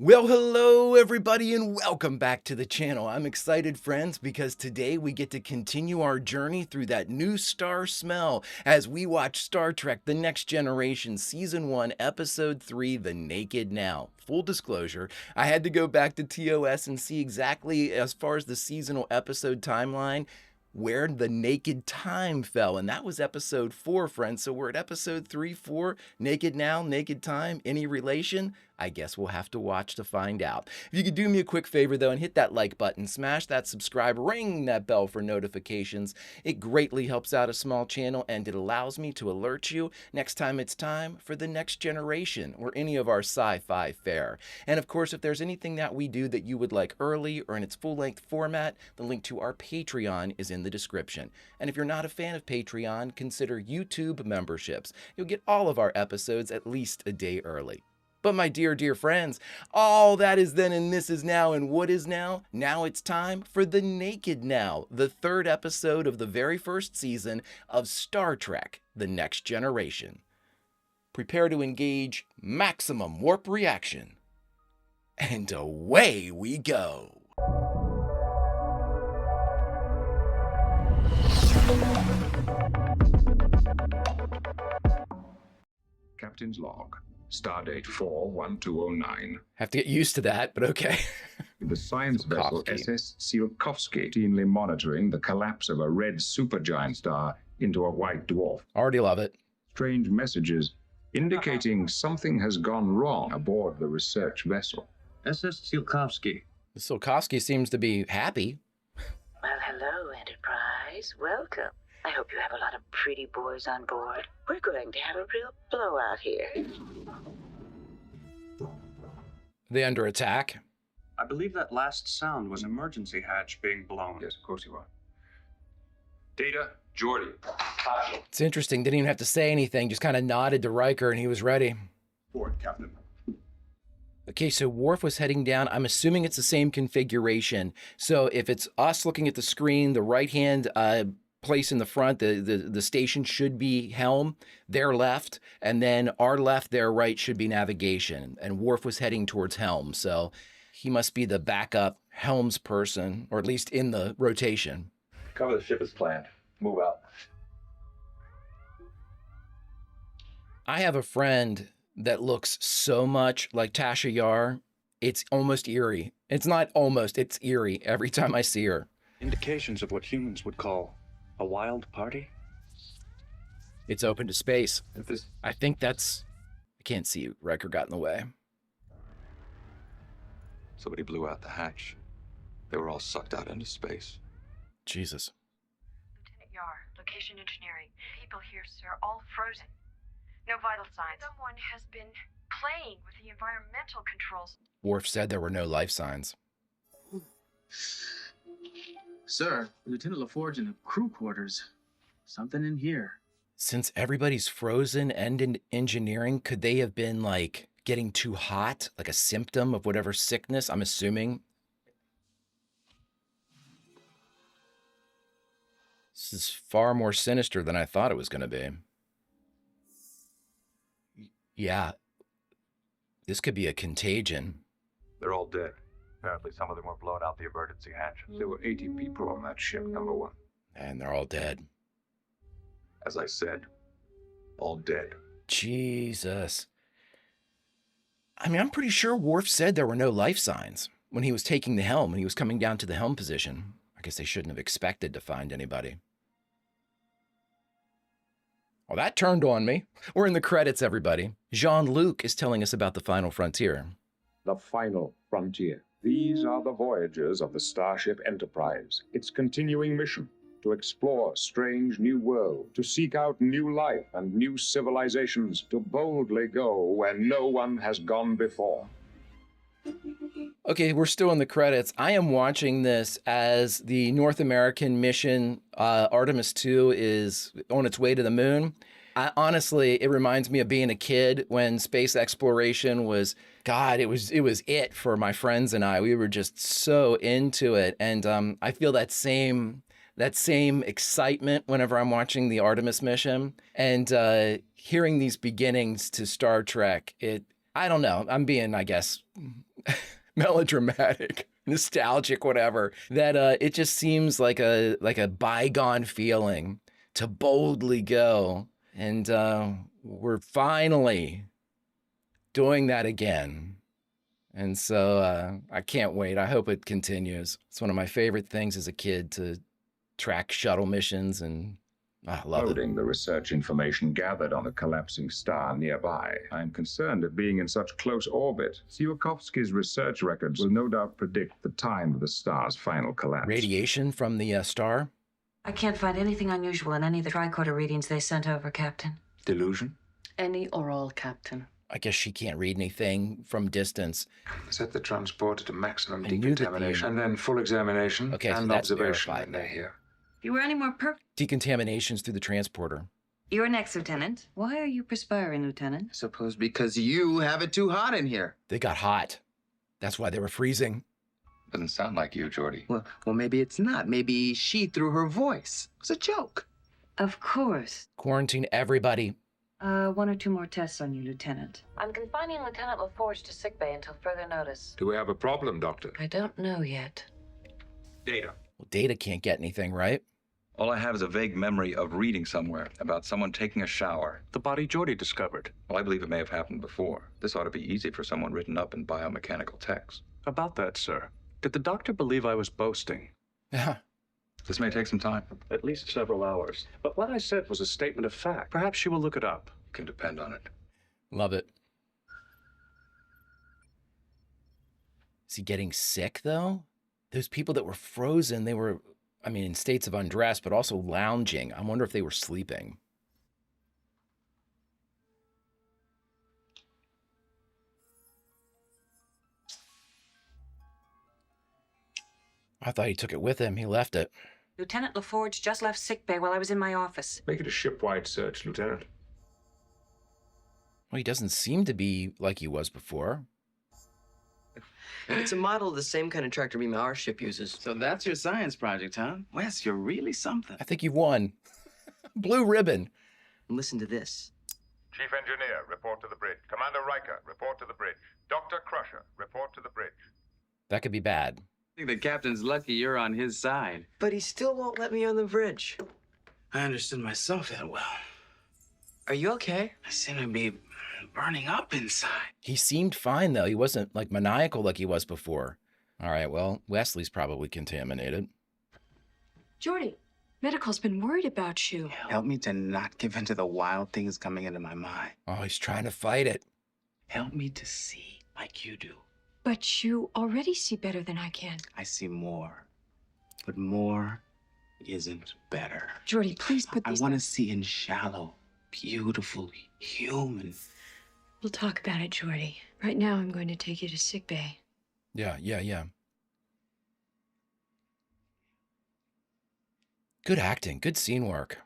Well, hello everybody and welcome back to the channel. I'm excited, friends, because today we get to continue our journey through that new star smell as we watch Star Trek The Next Generation Season 1, Episode 3, The Naked Now. Full disclosure, I had to go back to TOS and see exactly, as far as the seasonal episode timeline, where the naked time fell, and that was episode 4, friends. So we're at episode 3, 4, naked now, naked time. Any relation? I guess we'll have to watch to find out. If you could do me a quick favor though and hit that like button, smash that subscribe, ring that bell for notifications. It greatly helps out a small channel and it allows me to alert you next time it's time for The Next Generation or any of our sci-fi fare. And of course, if there's anything that we do that you would like early or in its full-length format, the link to our Patreon is in the description. And if you're not a fan of Patreon, consider YouTube memberships. You'll get all of our episodes at least a day early. But my dear, dear friends, all that is then and this is now and what is now? Now it's time for The Naked Now, the third episode of the very first season of Star Trek The Next Generation. Prepare to engage maximum warp reaction. And away we go. Captain's log. Stardate 41209. Have to get used to that, but okay. The science vessel Tsiolkovsky. SS Tsiolkovsky routinely monitoring the collapse of a red supergiant star into a white dwarf. Already love it. Strange messages indicating something has gone wrong aboard the research vessel. SS Tsiolkovsky. Tsiolkovsky seems to be happy. Well, hello, Enterprise. Welcome. I hope you have a lot of pretty boys on board. We're going to have a real blowout here. They under attack. I believe that last sound was emergency hatch being blown. Yes, of course you are. Data, Geordi. It's interesting. Didn't even have to say anything. Just kind of nodded to Riker and he was ready. Forward, Captain. Okay, so Worf was heading down. I'm assuming it's the same configuration. So if it's us looking at the screen, the right-hand place in the front, the station should be helm, their left, and then our left, their right should be navigation. And Worf was heading towards helm, so he must be the backup helms person, or at least in the rotation. Cover the ship as planned. Move out. I have a friend that looks so much like Tasha Yar, it's almost eerie. It's not almost, it's eerie every time I see her. Indications of what humans would call a wild party? It's open to space. If this I think that's... I can't see you. Riker got in the way. somebody blew out the hatch, they were all sucked out into space. Jesus. Lieutenant Yar, location engineering. People here, sir, all frozen. No vital signs. Someone has been playing with the environmental controls. Worf said there were no life signs. Sir, Lieutenant LaForge in the crew quarters. Something in here. Since everybody's frozen and in engineering, could they have been like getting too hot? Like a symptom of whatever sickness, I'm assuming? This is far more sinister than I thought it was going to be. Yeah. This could be a contagion. They're all dead. Apparently some of them were blown out the emergency hatch. There were 80 people on that ship, number one. And they're all dead. As I said, all dead. Jesus. I mean, I'm pretty sure Worf said there were no life signs when he was taking the helm, when he was coming down to the helm position. I guess they shouldn't have expected to find anybody. Well, that turned on me. We're in the credits, everybody. Jean-Luc is telling us about the final frontier. The final frontier. These are the voyages of the Starship Enterprise. Its continuing mission to explore strange new worlds, to seek out new life and new civilizations, to boldly go where no one has gone before. Okay, we're still in the credits. I am watching this as the North American mission, Artemis 2, is on its way to the moon. Honestly, it reminds me of being a kid when space exploration was, God, it was it for my friends and I. We were just so into it. And I feel that same excitement whenever I'm watching the Artemis mission. And hearing these beginnings to Star Trek, I don't know. I'm being, I guess, melodramatic, nostalgic, whatever. That it just seems like a bygone feeling to boldly go, and we're finally doing that again. And so I can't wait. I hope it continues. It's one of my favorite things as a kid to track shuttle missions, and I love it. Loading the research information gathered on a collapsing star nearby. I'm concerned at being in such close orbit. Tsiolkovsky's research records will no doubt predict the time of the star's final collapse. Radiation from the star? I can't find anything unusual in any of the tricorder readings they sent over, Captain. Delusion? Any or all, Captain. I guess she can't read anything from distance. Set the transporter to maximum I knew that decontamination, and then full examination Okay, so and that's observation verified when they're here. If you were any more Decontaminations through the transporter. You're next, Lieutenant. Why are you perspiring, Lieutenant? I suppose because you have it too hot in here. They got hot. That's why they were freezing. Doesn't sound like you, Geordi. Well, maybe it's not. Maybe she threw her voice. It was a joke. Of course. Quarantine everybody. 1 or 2 more tests on you, Lieutenant. I'm confining Lieutenant LaForge to sickbay until further notice. Do we have a problem, Doctor? I don't know yet. Data. Well, Data can't get anything, right? All I have is a vague memory of reading somewhere about someone taking a shower. The body Geordi discovered. Well, I believe it may have happened before. This ought to be easy for someone written up in biomechanical text. About that, sir. Did the doctor believe I was boasting? Yeah. This may take some time. At least several hours. But what I said was a statement of fact. Perhaps she will look it up. You can depend on it. Love it. Is he getting sick, though? Those people that were frozen, they were, I mean, in states of undress, but also lounging. I wonder if they were sleeping. I thought he took it with him. He left it. Lieutenant LaForge just left sickbay while I was in my office. Make it a ship-wide search, Lieutenant. Well, he doesn't seem to be like he was before. It's a model of the same kind of tractor beam our ship uses. So that's your science project, huh? Wes, you're really something. I think you've won. Blue ribbon. Listen to this. Chief Engineer, report to the bridge. Commander Riker, report to the bridge. Dr. Crusher, report to the bridge. That could be bad. I think the captain's lucky you're on his side. But he still won't let me on the bridge. I understood myself that well. Are you okay? I seem to be burning up inside. He seemed fine, though. He wasn't, like, maniacal like he was before. All right, well, Wesley's probably contaminated. Geordi, medical's been worried about you. Help me to not give in to the wild things coming into my mind. Oh, he's trying to fight it. Help me to see like you do. But you already see better than I can. I see more. But more isn't better. Geordi, please put I these want to see in shallow, beautiful, human. We'll talk about it, Geordi. Right now, I'm going to take you to sickbay. Yeah. Good acting, good scene work.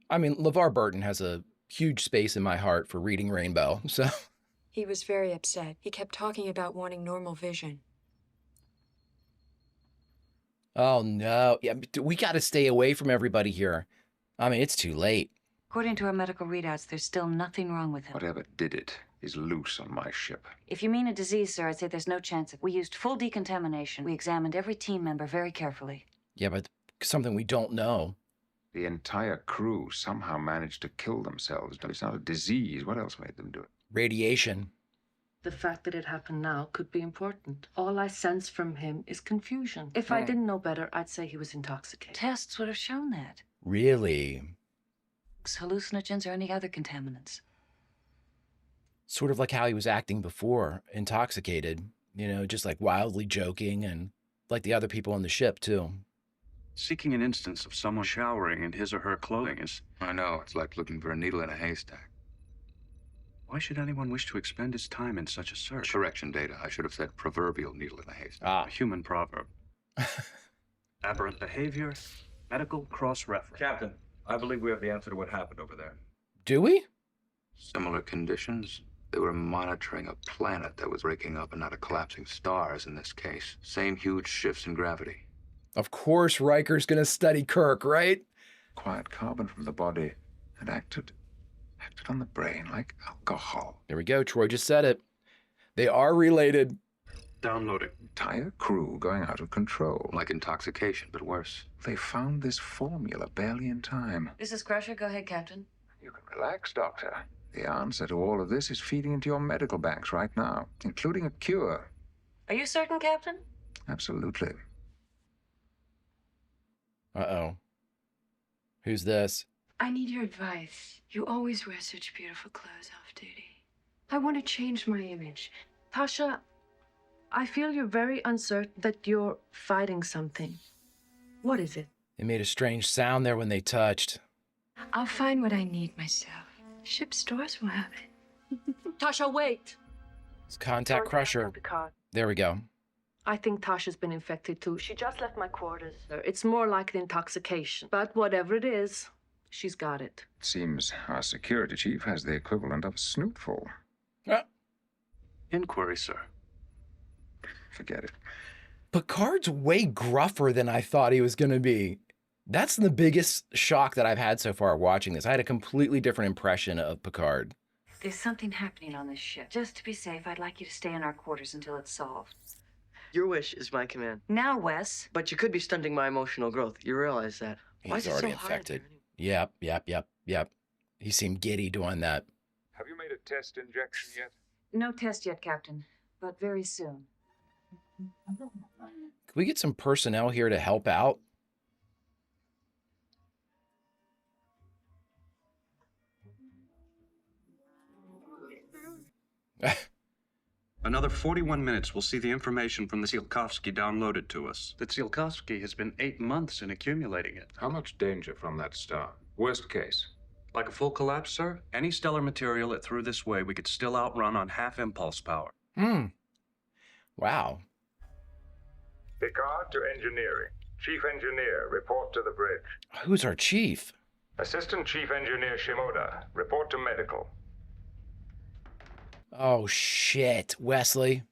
I mean, LeVar Burton has a huge space in my heart for Reading Rainbow, so. He was very upset. He kept talking about wanting normal vision. Oh, no. Yeah, we got to stay away from everybody here. I mean, it's too late. According to our medical readouts, there's still nothing wrong with him. Whatever did it is loose on my ship. If you mean a disease, sir, I'd say there's no chance. We used full decontamination. We examined every team member very carefully. Yeah, but something we don't know. The entire crew somehow managed to kill themselves. It's not a disease. What else made them do it? Radiation. The fact that it happened now could be important. All I sense from him is confusion. If I didn't know better, I'd say he was intoxicated. Tests would have shown that. Really? Hallucinogens or any other contaminants. Sort of like how he was acting before, intoxicated. You know, just like wildly joking, and like the other people on the ship, too. Seeking an instance of someone showering in his or her clothing is... I know, it's like looking for a needle in a haystack. Why should anyone wish to expend his time in such a search? Correction, Data. I should have said proverbial needle in a haystack. Ah. A human proverb. Aberrant behavior, medical cross-reference. Captain, I believe we have the answer to what happened over there. Do we? Similar conditions. They were monitoring a planet that was breaking up and not a collapsing star, as in this case. Same huge shifts in gravity. Of course Riker's gonna study Kirk, right? Quiet carbon from the body It acted on the brain like alcohol. There we go. Troy just said it. They are related. Downloading. Entire crew going out of control. Like intoxication, but worse. They found this formula barely in time. This is Crusher. Go ahead, Captain. You can relax, Doctor. The answer to all of this is feeding into your medical banks right now, including a cure. Are you certain, Captain? Absolutely. Uh-oh. Who's this? I need your advice. You always wear such beautiful clothes off duty. I want to change my image. Tasha, I feel you're very uncertain that you're fighting something. What is it? They made a strange sound there when they touched. I'll find what I need myself. Ship stores will have it. Tasha, wait! It's Contact Crusher. There we go. I think Tasha's been infected too. She just left my quarters. It's more like an intoxication. But whatever it is, she's got it. It seems our security chief has the equivalent of a snootful. Inquiry, sir. Forget it. Picard's way gruffer than I thought he was going to be. That's the biggest shock that I've had so far watching this. I had a completely different impression of Picard. There's something happening on this ship. Just to be safe, I'd like you to stay in our quarters until it's solved. Your wish is my command. Now, Wes. But you could be stunting my emotional growth. You realize that. Why He's is it already so hard infected. there? Yep. He seemed giddy doing that. Have you made a test injection yet? No test yet, Captain, but very soon. Can we get some personnel here to help out? Another 41 minutes, we'll see the information from the Tsiolkovsky downloaded to us. The Tsiolkovsky has been 8 months in accumulating it. How much danger from that star? Worst case. Like a full collapse, sir? Any stellar material it threw this way, we could still outrun on half impulse power. Wow. Picard to engineering. Chief engineer, report to the bridge. Who's our chief? Assistant Chief Engineer Shimoda, report to medical. Oh, shit. Wesley.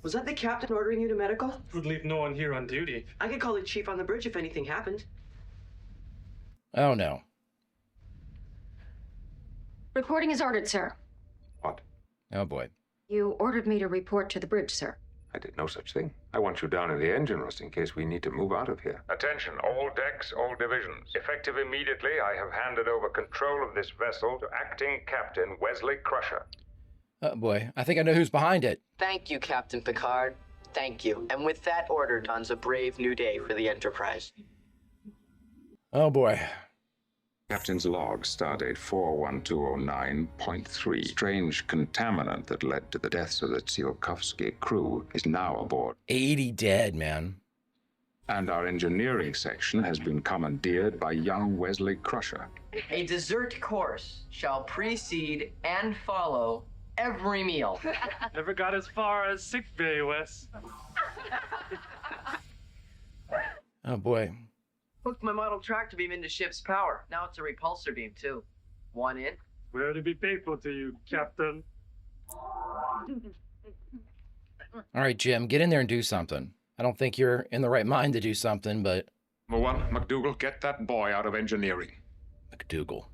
Was that the captain ordering you to medical? Would leave no one here on duty. I could call the chief on the bridge if anything happened. Oh, no. Reporting is ordered, sir. What? Oh, boy. You ordered me to report to the bridge, sir. I did no such thing. I want you down in the engine roost in case we need to move out of here. Attention, all decks, all divisions. Effective immediately, I have handed over control of this vessel to Acting Captain Wesley Crusher. Oh, boy. I think I know who's behind it. Thank you, Captain Picard. Thank you. And with that order dawns a brave new day for the Enterprise. Oh, boy. Captain's log, stardate 41209.3. Strange contaminant that led to the deaths of the Tsiolkovsky crew is now aboard. 80 dead, man. And our engineering section has been commandeered by young Wesley Crusher. A dessert course shall precede and follow every meal. Never got as far as sick bay, Wes. Oh, boy. Hooked my model tractor beam into ship's power. Now it's a repulsor beam, too. One in. We're to be faithful to you, Captain. All right, Jim, get in there and do something. I don't think you're in the right mind to do something, but... Number one, McDougal, get that boy out of engineering. McDougal.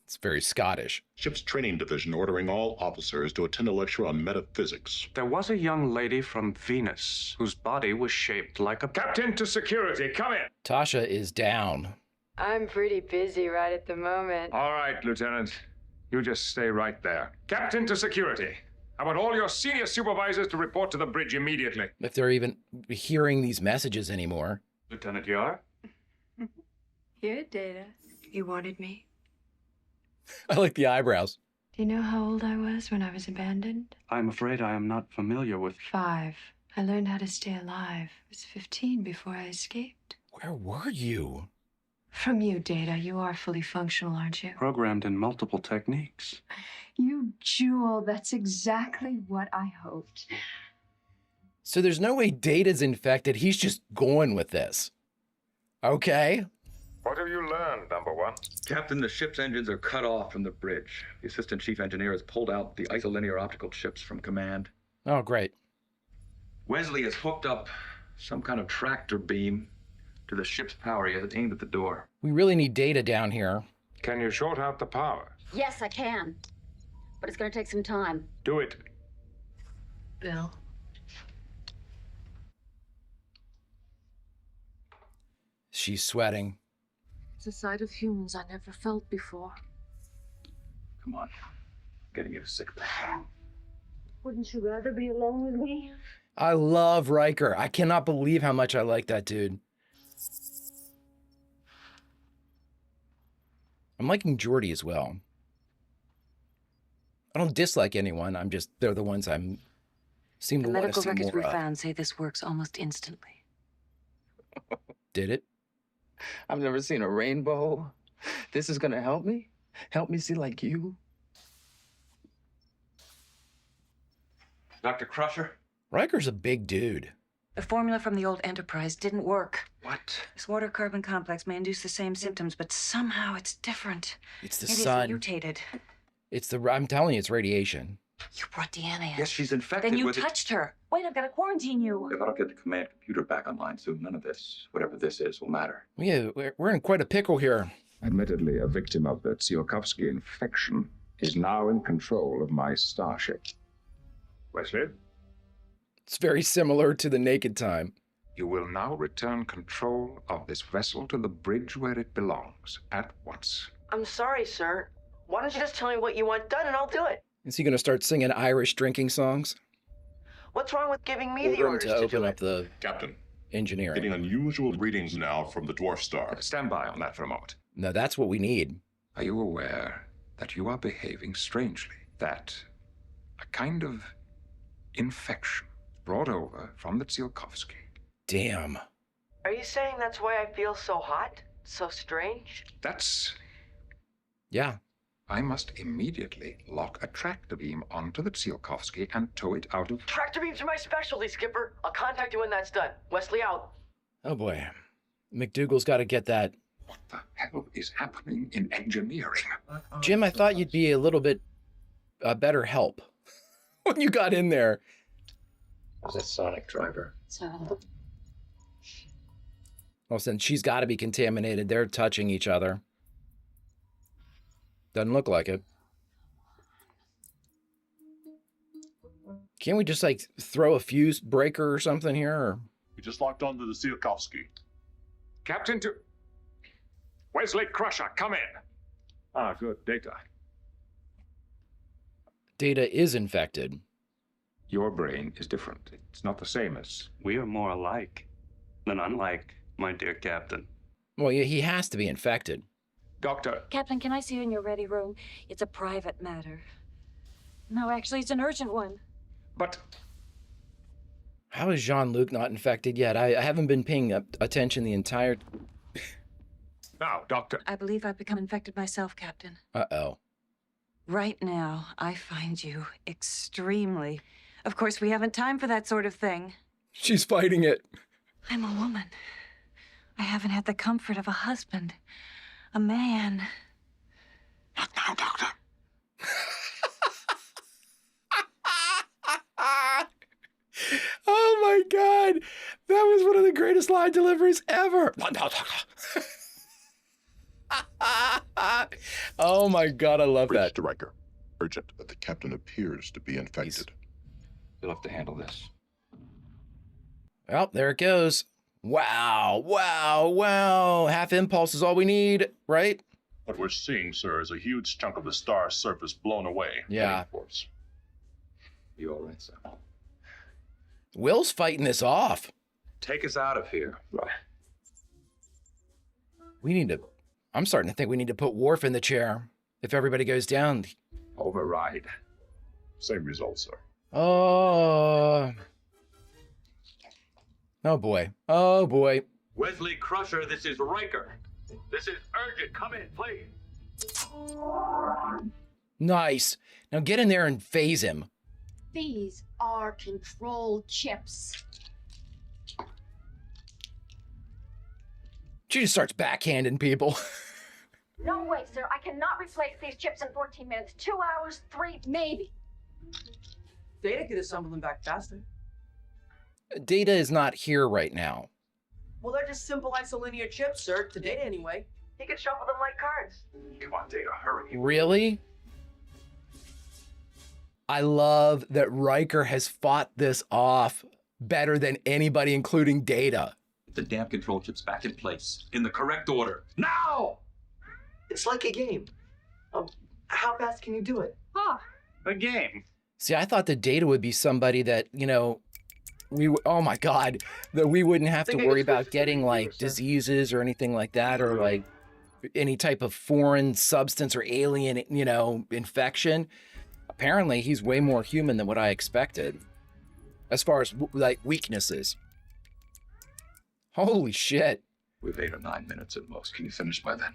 It's very Scottish. Ship's training division ordering all officers to attend a lecture on metaphysics. There was a young lady from Venus whose body was shaped like a... Captain to security, come in. Tasha is down. I'm pretty busy right at the moment. All right, Lieutenant. You just stay right there. Captain to security. I want all your senior supervisors to report to the bridge immediately. If they're even hearing these messages anymore. Lieutenant Yar? Here, Data. You wanted me? I like the eyebrows. Do you know how old I was when I was abandoned? I'm afraid I am not familiar with... 5. I learned how to stay alive. I was 15 before I escaped. Where were you? From you, Data. You are fully functional, aren't you? Programmed in multiple techniques. You jewel. That's exactly what I hoped. So there's no way Data's infected. He's just going with this. Okay. What have you learned, number one? Captain, the ship's engines are cut off from the bridge. The assistant chief engineer has pulled out the isolinear optical chips from command. Oh, great. Wesley has hooked up some kind of tractor beam to the ship's power. He has it aimed at the door. We really need Data down here. Can you short out the power? Yes, I can. But it's gonna take some time. Do it. Bill. She's sweating. It's a side of humans I never felt before. Come on. Getting you to sick bay. Wouldn't you rather be alone with me? I love Riker. I cannot believe how much I like that dude. I'm liking Geordi as well. I don't dislike anyone. I'm just, they're the ones I'm seem The to want to medical see records we more of. found say this works almost instantly. Did it? I've never seen a rainbow. This is gonna help me? Help me see like you? Dr. Crusher? Riker's a big dude. The formula from the old Enterprise didn't work. What? This water carbon complex may induce the same symptoms, but somehow it's different. It's the Maybe sun. it's mutated. It's the, I'm telling you, it's radiation. You brought Deanna in. Yes, she's infected Then you with touched her. Wait, I've got to quarantine you. If I don't get the command computer back online soon, none of this, whatever this is, will matter. Yeah, we're in quite a pickle here. Admittedly, a victim of the Tsiolkovsky infection is now in control of my starship. Wesley? It's very similar to the Naked Time. You will now return control of this vessel to the bridge where it belongs at once. I'm sorry, sir. Why don't you just tell me what you want done and I'll do it? Is he going to start singing Irish drinking songs? What's wrong with giving me the Order him orders to to open do up it? the Captain, engineering. getting unusual readings now from the dwarf star. Stand by on that for a moment. No, that's what we need. Are you aware that you are behaving strangely? That a kind of infection brought over from the Tsiolkovsky. Damn. Are you saying that's why I feel so hot? So strange? That's... Yeah. I must immediately lock a tractor beam onto the Tsiolkovsky and tow it out of... Tractor beams are my specialty, Skipper. I'll contact you when that's done. Wesley out. Oh boy. McDougal's got to get that. What the hell is happening in engineering? Jim, I thought you'd be a little bit better help when you got in there. Was it Sonic Driver? So, Well, since she's got to be contaminated, they're touching each other. Doesn't look like it. Can't we just like throw a fuse breaker or something here? Or... We just locked onto the Tsiolkovsky. Captain to... Wesley Crusher, come in. Ah, good. Data. Data is infected. Your brain is different. It's not the same as... We are more alike than unlike, my dear Captain. Well, yeah, he has to be infected. Doctor. Captain, can I see you in your ready room? It's a private matter. No, actually, it's an urgent one. But... How is Jean-Luc not infected yet? I haven't been paying attention the entire... Now, Doctor. I believe I've become infected myself, Captain. Uh-oh. Right now, I find you extremely... Of course, we haven't time for that sort of thing. She's fighting it. I'm a woman. I haven't had the comfort of a husband. A man. Not now, Doctor. Oh my God. That was one of the greatest line deliveries ever. Not now, Doctor. Oh my God, I love that. To Riker. Urgent that the captain appears to be infected. You'll have to handle this. Well, there it goes. Wow, wow, wow. Half impulse is all we need, right? What we're seeing, sir, is a huge chunk of the star's surface blown away. Yeah. Heading for us. You all right, sir? Will's fighting this off. Take us out of here. Right. We need to... I'm starting to think we need to put Worf in the chair. If everybody goes down. Override. Same result, sir. Oh boy. Oh boy. Wesley Crusher, this is Riker. This is urgent. Come in, please. Nice. Now get in there and phase him. These are control chips. She just starts backhanding people. No way, sir. I cannot replace these chips in 14 minutes. 2 hours, 3, maybe. Data could assemble them back faster. Data is not here right now. Well, they're just simple isolinear chips, sir. To Data, anyway. He could shuffle them like cards. Come on, Data, hurry. Really? I love that Riker has fought this off better than anybody, including Data. The damn control chip's back in place. In the correct order. Now! It's like a game. How fast can you do it? Huh. A game. See, I thought that Data would be somebody that, you know, oh my God, that we wouldn't have to worry about getting like diseases or anything like that, or like any type of foreign substance or alien, you know, infection. Apparently, he's way more human than what I expected, as far as like weaknesses. Holy shit. We've 8 or 9 minutes at most. Can you finish by then?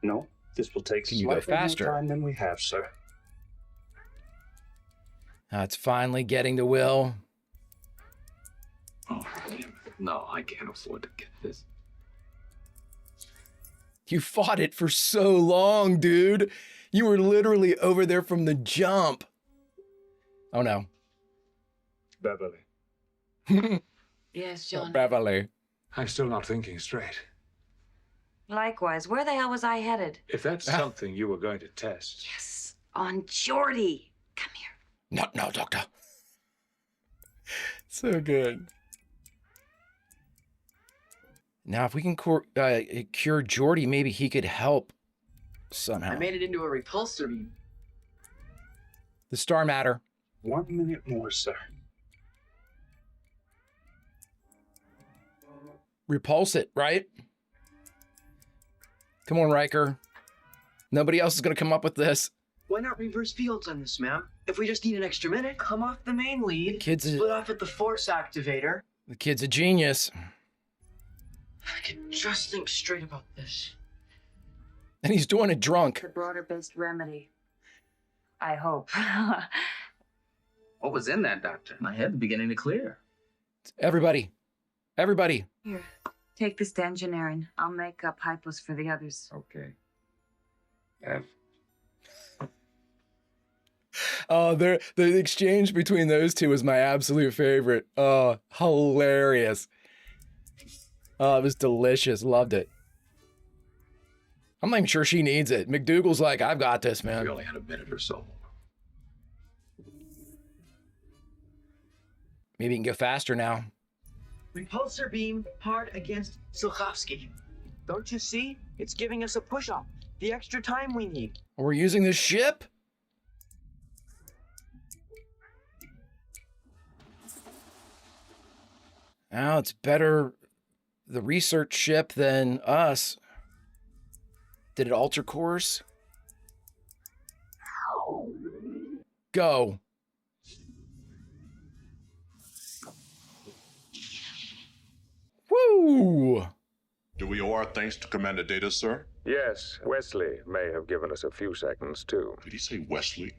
No, this will take Can you go faster? more time than we have, sir. It's finally getting to Will. Oh, damn it. No, I can't afford to get this. You fought it for so long, dude. You were literally over there from the jump. Oh no. Beverly. Yes, John. Beverly. I'm still not thinking straight. Likewise, where the hell was I headed? If that's something you were going to test. Yes, on Geordi. Come here. Not now, Doctor. So good. Now, if we can cure Geordi, maybe he could help somehow. I made it into a repulsor beam. The star matter. 1 minute more, sir. Repulse it, right? Come on, Riker. Nobody else is going to come up with this. Why not reverse fields on this, ma'am? If we just need an extra minute, come off the main lead. Kid's split off at the force activator. The kid's a genius. I can just think straight about this. And he's doing it drunk. The broader-based remedy. I hope. What was in that, Doctor? My head's beginning to clear. Everybody. Everybody. Here, take this to engineering. I'll make up hypos for the others. Okay. Oh, the exchange between those two was my absolute favorite. Oh, hilarious. Oh, it was delicious. Loved it. I'm not even sure she needs it. McDougal's like, I've got this, man. We only had a minute or so. Maybe you can go faster now. Repulsor beam hard against Silkovsky. Don't you see? It's giving us a push-up. The extra time we need. We're using this ship? Now it's better, the research ship, than us. Did it alter course? Go. Woo! Do we owe our thanks to Commander Data, sir? Yes, Wesley may have given us a few seconds, too. Did he say Wesley?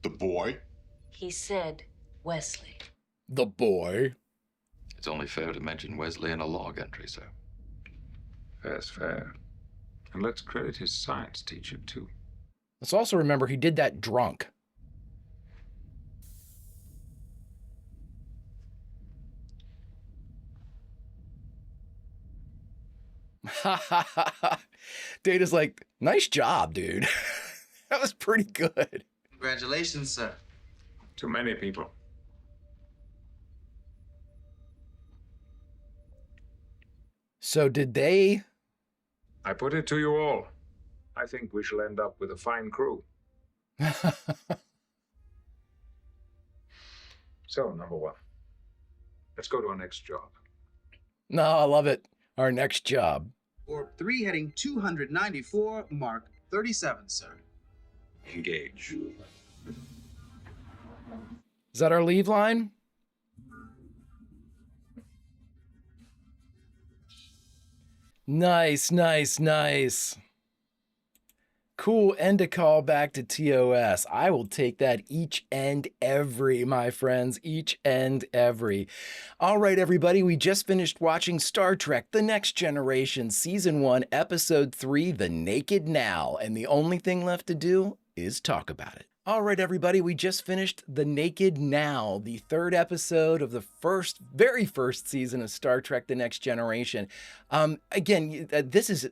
The boy? He said Wesley. The boy? It's only fair to mention Wesley in a log entry, sir. Fair's fair. And let's credit his science teacher, too. Let's also remember he did that drunk. Data's like, nice job, dude. That was pretty good. Congratulations, sir. Too many people. So did they? I put it to you all. I think we shall end up with a fine crew. So, number one, let's go to our next job. No, I love it. Our next job. Orb 3 heading 294, Mark 37, sir. Engage. Is that our leave line? Nice, nice, nice. Cool end to call back to TOS. I will take that each and every, my friends, each and every. All right, everybody, we just finished watching Star Trek The Next Generation, Season 1, Episode 3, The Naked Now, and the only thing left to do is talk about it. All right, everybody, we just finished The Naked Now, the third episode of the very first season of Star Trek The Next Generation. Again, this is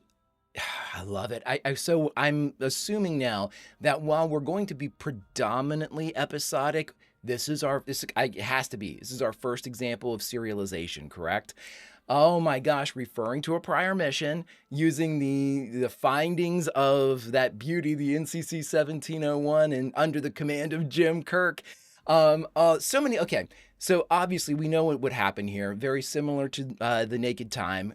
I love it. So I'm assuming now that while we're going to be predominantly episodic, it has to be. This is our first example of serialization, correct? Oh my gosh, referring to a prior mission, using the findings of that beauty, the NCC 1701, and under the command of Jim Kirk. So many. Okay, so obviously we know what would happen here. Very similar to the Naked Time.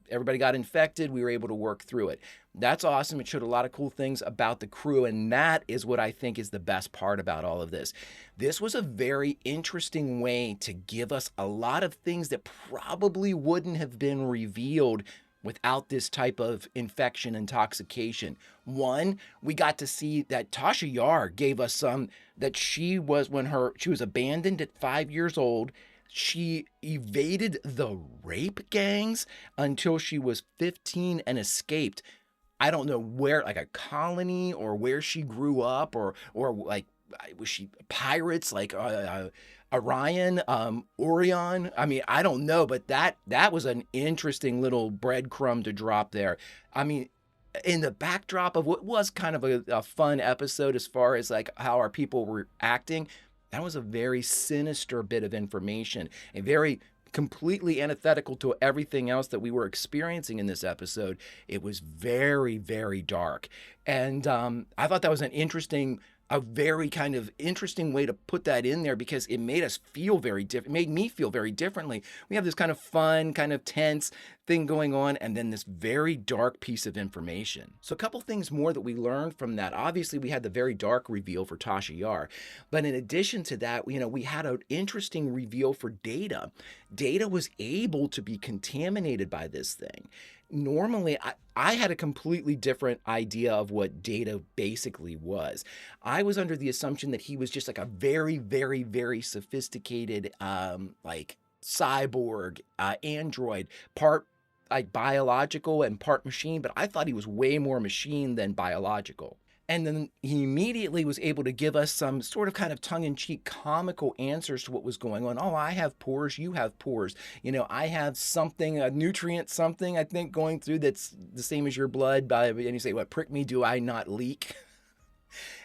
Everybody got infected. We were able to work through it. That's awesome. It showed a lot of cool things about the crew, and that is what I think is the best part about all of this. This was a very interesting way to give us a lot of things that probably wouldn't have been revealed without this type of infection intoxication. One, we got to see that Tasha Yar gave us some that she was she was abandoned at 5 years old. She evaded the rape gangs until she was 15 and escaped. I don't know where, like a colony or where she grew up, or like, was she pirates like Orion, Orion? I mean, I don't know, but that was an interesting little breadcrumb to drop there. I mean, in the backdrop of what was kind of a fun episode as far as like how our people were acting, that was a very sinister bit of information, a very completely antithetical to everything else that we were experiencing in this episode. It was very, very dark. And I thought that was a very kind of interesting way to put that in there, because it made us feel very different. It made me feel very differently. We have this kind of fun, kind of tense thing going on, and then this very dark piece of information. So a couple things more that we learned from that. Obviously, we had the very dark reveal for Tasha Yar, but in addition to that, we had an interesting reveal for Data. Data was able to be contaminated by this thing. Normally, I had a completely different idea of what Data basically was. I was under the assumption that he was just like a very, very, very sophisticated, like cyborg, android, part like biological and part machine, but I thought he was way more machine than biological. And then he immediately was able to give us some sort of kind of tongue-in-cheek comical answers to what was going on. Oh, I have pores, you have pores. I have something, a nutrient something, I think, going through that's the same as your blood. And you say, what, prick me, do I not leak?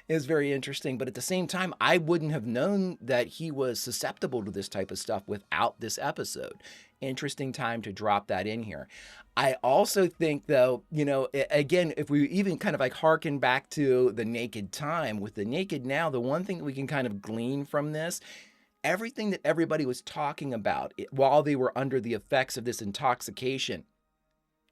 Is very interesting. But at the same time, I wouldn't have known that he was susceptible to this type of stuff without this episode. Interesting time to drop that in here. I also think, though, again, if we even kind of like harken back to the Naked Time, with the Naked Now, the one thing that we can kind of glean from this, everything that everybody was talking about while they were under the effects of this intoxication,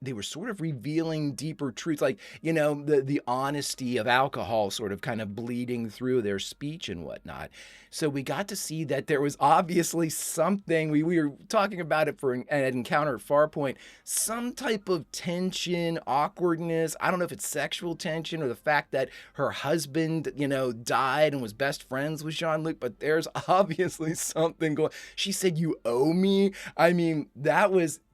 they were sort of revealing deeper truths, like, the honesty of alcohol sort of kind of bleeding through their speech and whatnot. So we got to see that there was obviously something, we were talking about it for an encounter at Farpoint, some type of tension, awkwardness. I don't know if it's sexual tension or the fact that her husband, died and was best friends with Jean-Luc, but there's obviously something going. She said, "You owe me." I mean,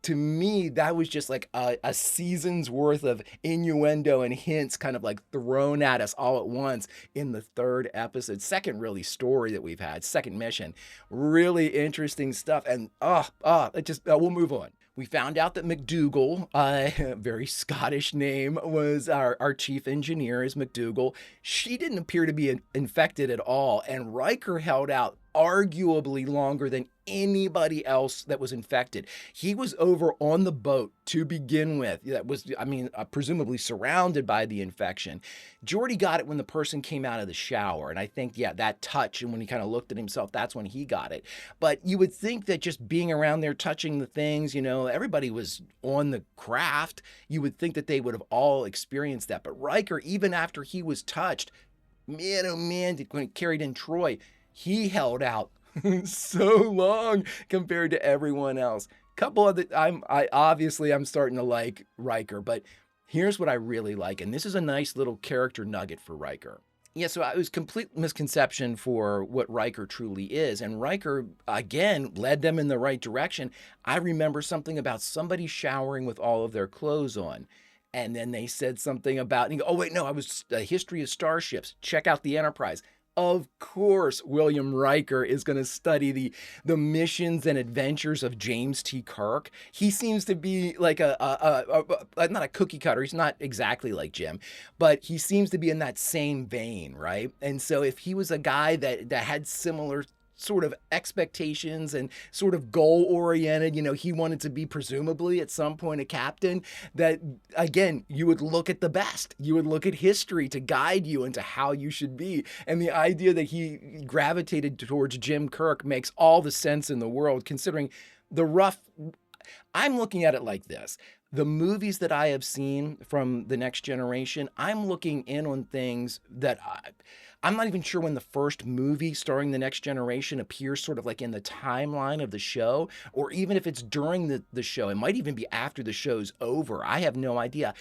to me, that was just like a season's worth of innuendo and hints kind of like thrown at us all at once in the third episode. Second really story that we've had, second mission. Really interesting stuff. And we'll move on. We found out that McDougal, a very Scottish name, was our chief engineer is McDougal. She didn't appear to be infected at all. And Riker held out arguably longer than anybody else that was infected. He was over on the boat to begin with. That was, presumably surrounded by the infection. Geordi got it when the person came out of the shower. And I think, that touch, and when he kind of looked at himself, that's when he got it. But you would think that just being around there, touching the things, everybody was on the craft. You would think that they would have all experienced that. But Riker, even after he was touched, man, oh man, when he carried in Troy, he held out so long compared to everyone else. Couple of I'm starting to like Riker, but here's what I really like, and this is a nice little character nugget for Riker. Yeah, so it was complete misconception for what Riker truly is, and Riker, again, led them in the right direction. I remember something about somebody showering with all of their clothes on, and then they said something about, oh wait, no, I was a history of starships. Check out the Enterprise. Of course, William Riker is going to study the missions and adventures of James T. Kirk. He seems to be like not a cookie cutter. He's not exactly like Jim, but he seems to be in that same vein, right? And so if he was a guy that had similar sort of expectations and sort of goal oriented, he wanted to be presumably at some point a captain, that again, you would look at the best, you would look at history to guide you into how you should be. And the idea that he gravitated towards Jim Kirk makes all the sense in the world, considering I'm looking at it like this. The movies that I have seen from The Next Generation, I'm looking in on things that I'm not even sure when the first movie starring The Next Generation appears sort of like in the timeline of the show, or even if it's during the show. It might even be after the show's over. I have no idea.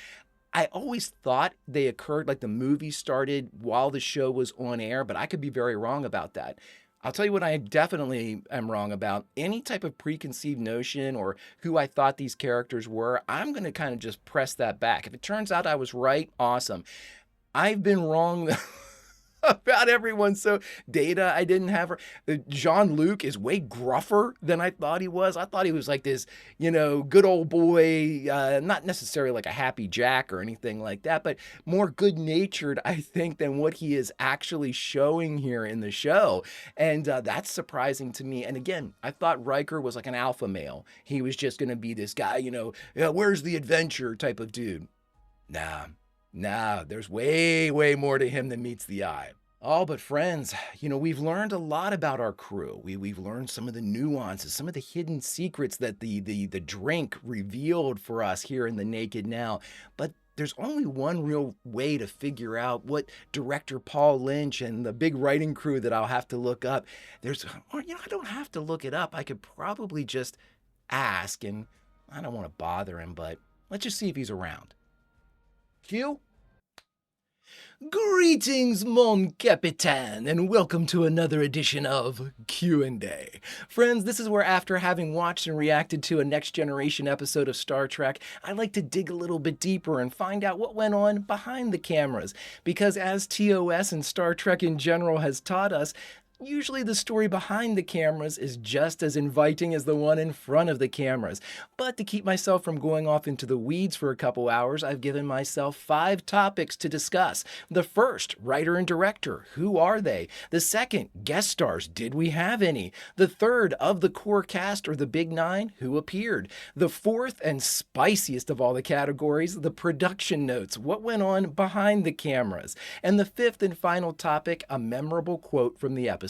I always thought they occurred like the movie started while the show was on air, but I could be very wrong about that. I'll tell you what I definitely am wrong about. Any type of preconceived notion or who I thought these characters were, I'm going to kind of just press that back. If it turns out I was right, awesome. I've been wrong about everyone. So Data, I didn't have her. Jean-Luc is way gruffer than I thought he was. I thought he was like this, good old boy, not necessarily like a happy Jack or anything like that, but more good-natured, I think, than what he is actually showing here in the show. And that's surprising to me. And again, I thought Riker was like an alpha male. He was just going to be this guy, where's the adventure type of dude. Nah, there's way, way more to him than meets the eye. Oh, but friends, we've learned a lot about our crew. We've learned some of the nuances, some of the hidden secrets that the drink revealed for us here in The Naked Now. But there's only one real way to figure out what director Paul Lynch and the big writing crew that I'll have to look up. I don't have to look it up. I could probably just ask, and I don't want to bother him, but let's just see if he's around. Q? Greetings, mon capitaine, and welcome to another edition of Q&A. Friends, this is where after having watched and reacted to a Next Generation episode of Star Trek, I like to dig a little bit deeper and find out what went on behind the cameras. Because as TOS and Star Trek in general has taught us, usually the story behind the cameras is just as inviting as the one in front of the cameras. But to keep myself from going off into the weeds for a couple hours, I've given myself 5 topics to discuss. The first, writer and director. Who are they? The second, guest stars. Did we have any? The third, of the core cast or the Big Nine, who appeared? The fourth and spiciest of all the categories, the production notes. What went on behind the cameras? And the fifth and final topic, a memorable quote from the episode.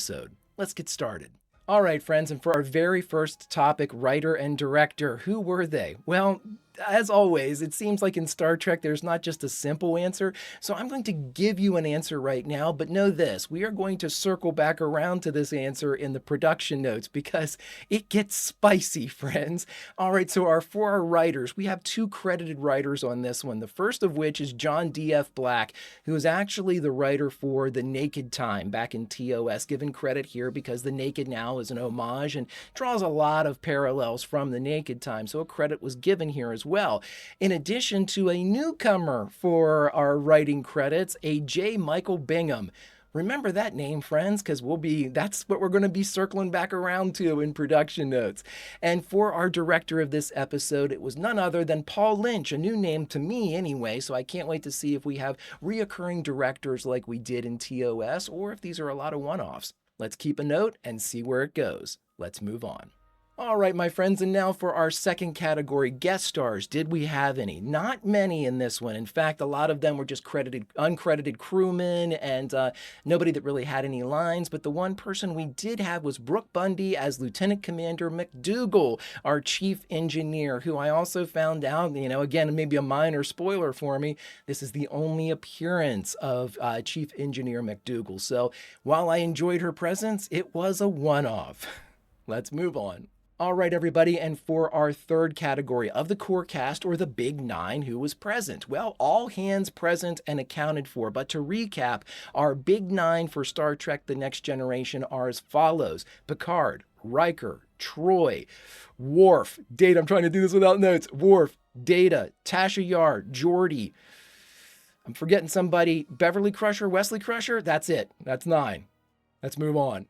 Let's get started. All right, friends, and for our very first topic, writer and director, who were they? Well, as always, it seems like in Star Trek, there's not just a simple answer. So I'm going to give you an answer right now, but know this, we are going to circle back around to this answer in the production notes because it gets spicy, friends. All right, so for our writers, we have 2 credited writers on this one. The first of which is John D.F. Black, who is actually the writer for The Naked Time back in TOS, given credit here because The Naked Now is an homage and draws a lot of parallels from The Naked Time, so a credit was given here as well. In addition to a newcomer for our writing credits, a J. Michael Bingham. Remember that name, friends, because that's what we're going to be circling back around to in production notes. And for our director of this episode, it was none other than Paul Lynch, a new name to me anyway, so I can't wait to see if we have reoccurring directors like we did in TOS, or if these are a lot of one-offs. Let's keep a note and see where it goes. Let's move on. All right, my friends, and now for our second category, guest stars. Did we have any? Not many in this one. In fact, a lot of them were just uncredited crewmen and nobody that really had any lines. But the one person we did have was Brooke Bundy as Lieutenant Commander McDougal, our chief engineer, who I also found out, again, maybe a minor spoiler for me, this is the only appearance of Chief Engineer McDougal. So while I enjoyed her presence, it was a one-off. Let's move on. All right, everybody, and for our third category of the core cast, or the Big Nine, who was present? Well, all hands present and accounted for, but to recap, our Big Nine for Star Trek The Next Generation are as follows: Picard, Riker, Troy, Worf, Data, I'm trying to do this without notes, Worf, Data, Tasha Yar, Geordi, I'm forgetting somebody, Beverly Crusher, Wesley Crusher, that's it, that's 9. Let's move on.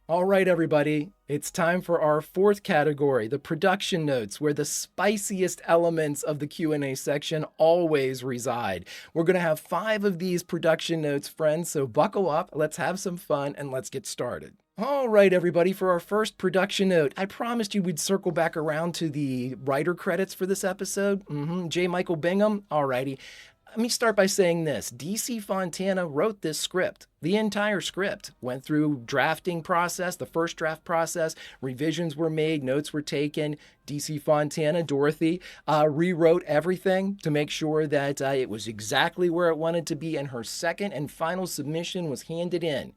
All right, everybody, it's time for our fourth category, the production notes, where the spiciest elements of the Q&A section always reside. We're going to have 5 of these production notes, friends, so buckle up, let's have some fun, and let's get started. All right, everybody, for our first production note, I promised you we'd circle back around to the writer credits for this episode. J. Michael Bingham, alrighty. Let me start by saying this. DC Fontana wrote this script. The entire script went through drafting process, the first draft process, revisions were made, notes were taken. DC Fontana, Dorothy, rewrote everything to make sure that it was exactly where it wanted to be, and her second and final submission was handed in.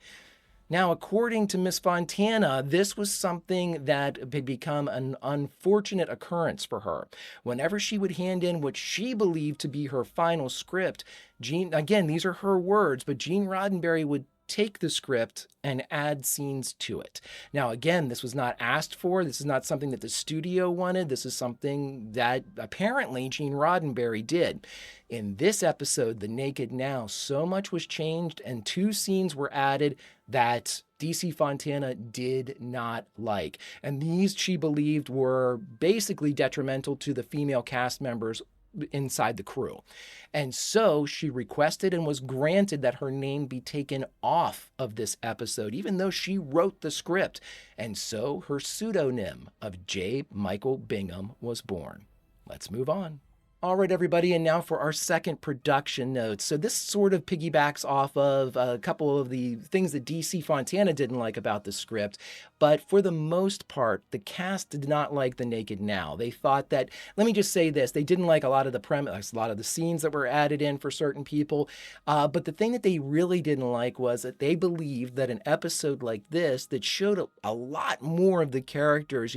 Now, according to Miss Fontana, this was something that had become an unfortunate occurrence for her. Whenever she would hand in what she believed to be her final script, again, these are her words, but Gene Roddenberry would take the script and add scenes to it. Now, again, this was not asked for. This is not something that the studio wanted. This is something that apparently Gene Roddenberry did. In this episode, The Naked Now, so much was changed and 2 scenes were added that DC Fontana did not like. And these, she believed, were basically detrimental to the female cast members inside the crew. And so she requested and was granted that her name be taken off of this episode, even though she wrote the script. And so her pseudonym of J. Michael Bingham was born. Let's move on. All right, everybody, and now for our second production notes. So this sort of piggybacks off of a couple of the things that DC Fontana didn't like about the script, but for the most part, the cast did not like The Naked Now. They thought that, let me just say this, they didn't like a lot of the premise, a lot of the scenes that were added in for certain people, but the thing that they really didn't like was that they believed that an episode like this that showed a lot more of the characters,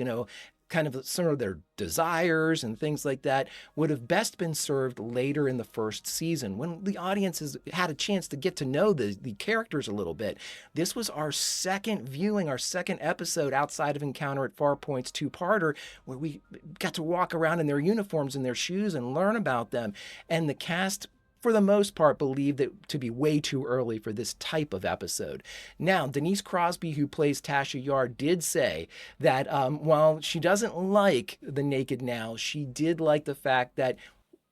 kind of some of their desires and things like that would have best been served later in the first season when the audience has had a chance to get to know the characters a little bit. This was our second viewing, our second episode outside of Encounter at Farpoint's 2-parter, where we got to walk around in their uniforms and their shoes and learn about them. And the cast, for the most part, believed it to be way too early for this type of episode. Now, Denise Crosby, who plays Tasha Yar, did say that while she doesn't like The Naked Now, she did like the fact that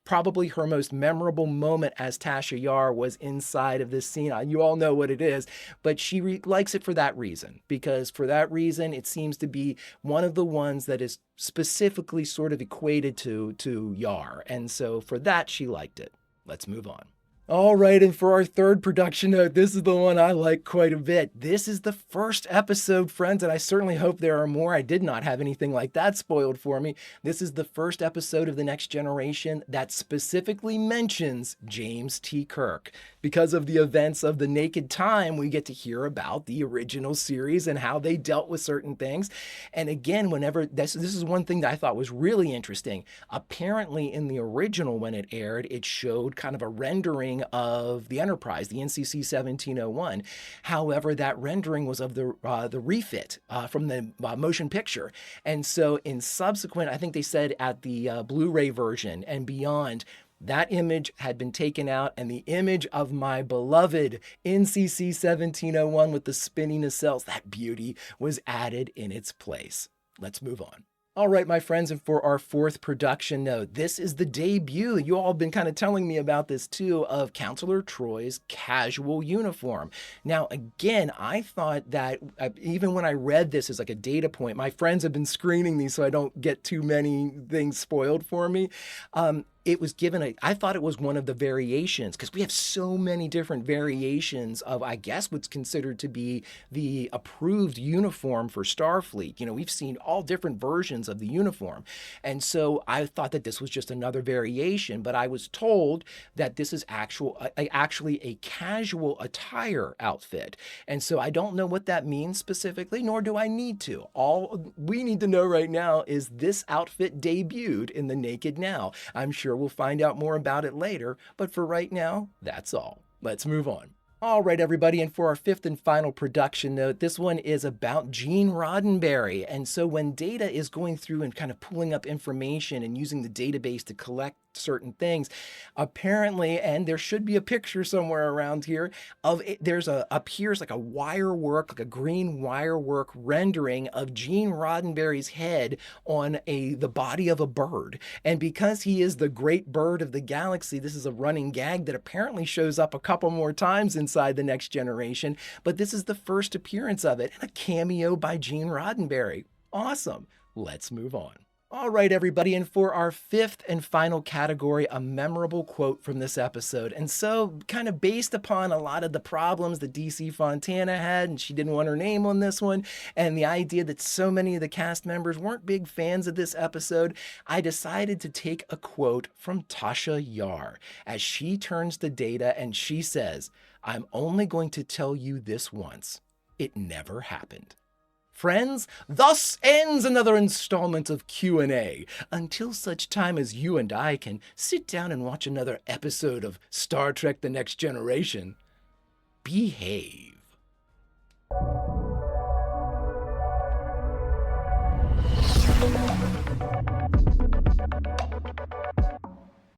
probably her most memorable moment as Tasha Yar was inside of this scene. You all know what it is, but she likes it for that reason, because for that reason, it seems to be one of the ones that is specifically sort of equated to Yar. And so for that, she liked it. Let's move on. All right, and for our third production note, this is the one I like quite a bit. This is the first episode, friends, and I certainly hope there are more. I did not have anything like that spoiled for me. This is the first episode of The Next Generation that specifically mentions James T. Kirk. Because of the events of The Naked Time, we get to hear about the original series and how they dealt with certain things. And again, whenever this is one thing that I thought was really interesting. Apparently, in the original, when it aired, it showed kind of a rendering of the Enterprise, the NCC 1701. However, that rendering was of the refit from the motion picture. And so in subsequent, I think they said at the Blu-ray version and beyond, that image had been taken out, and the image of my beloved NCC 1701 with the spinning nacelles, that beauty, was added in its place. Let's move on. All right, my friends, and for our fourth production note, this is the debut, you all have been kind of telling me about this too, of Counselor Troy's casual uniform. Now, again, I thought that even when I read this as like a data point, my friends have been screening these so I don't get too many things spoiled for me. It was given I thought it was one of the variations, because we have so many different variations of, I guess, what's considered to be the approved uniform for Starfleet. We've seen all different versions of the uniform. And so I thought that this was just another variation, but I was told that this is actually a casual attire outfit. And so I don't know what that means specifically, nor do I need to. All we need to know right now is this outfit debuted in The Naked Now. I'm sure we'll find out more about it later, but for right now, that's all. Let's move on. All right, everybody, and for our fifth and final production note, this one is about Gene Roddenberry. And so when Data is going through and kind of pulling up information and using the database to collect certain things, apparently, and there should be a picture somewhere around here of it, appears like a wire work, like a green wire work rendering of Gene Roddenberry's head on the body of a bird. And because he is the great bird of the galaxy, this is a running gag that apparently shows up a couple more times inside the Next Generation, but this is the first appearance of it, and a cameo by Gene Roddenberry. Awesome. Let's move on. All right, everybody, and for our fifth and final category, a memorable quote from this episode. And so, kind of based upon a lot of the problems that DC Fontana had, and she didn't want her name on this one, and the idea that so many of the cast members weren't big fans of this episode, I decided to take a quote from Tasha Yar as she turns to Data and she says, "I'm only going to tell you this once. It never happened." Friends, thus ends another installment of Q&A. Until such time as you and I can sit down and watch another episode of Star Trek: The Next Generation, behave.